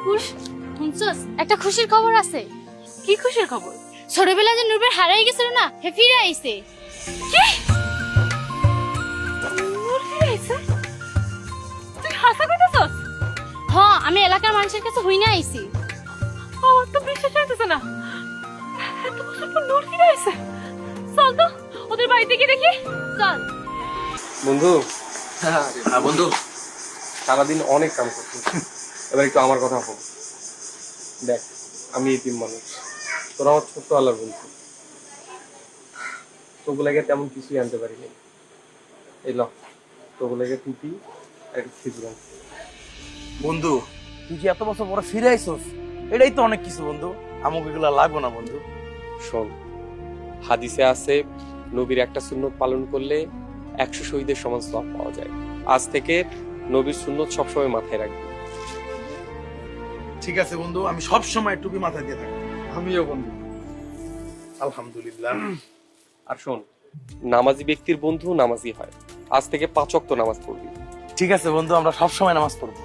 নূরপুর শুনছস একটা খুশির খবর আছে। কি খুশির খবর? ছোটবেলা যে নূরপুর হারাই গেছিল না, হে ফিরে আইছে। কি? নূর ফিরে আইছে? তুই হাসা কইতাছস? হ, আমি এলাকার মানুষের কাছে হইনা আইছি। আমার তো বিশ্বাস হইতেছে না। এত বছর পর নূর ফিরে আইছে। চল তো ওদের বাড়িতে গিয়ে দেখি। চল। বন্ধু, হ্যাঁ বন্ধু, সারাদিন অনেক কাম করছি, এবার একটু আমার কথা বল। দেখ, আমি এতিম মানুষ, তোরা আমার ছোট্ট আল্লাহর বন্ধু, তোগুলাকে তেমন কিছুই আনতে পারিনি। এই ল, তোগুলাকে টুপি আর একটা খেজুর আনছি। বন্ধু তুই যে এত বছর পরে ফিরে আইছস, এটাই তো অনেক কিছু বন্ধু। আমাকে এগুলা লাগবো না বন্ধু। শোন, হাদিসে আছে নবীর একটা সুন্নত পালন করলে 100 শহীদের সমান সওয়াব পাওয়া যায়। আজ থেকে নবীর সুন্নত সবসময় মাথায় রাখবি। ঠিক আছে বন্ধু, আমি সব সময় টুপি মাথায় দিয়ে থাকবো। আমিও বন্ধু। আলহামদুলিল্লাহ। আর শোন, নামাজি ব্যক্তির বন্ধু নামাজি হয়। আজ থেকে 5 ওয়াক্ত নামাজ পড়বি। ঠিক আছে বন্ধু, আমরা সব সময় নামাজ পড়বো।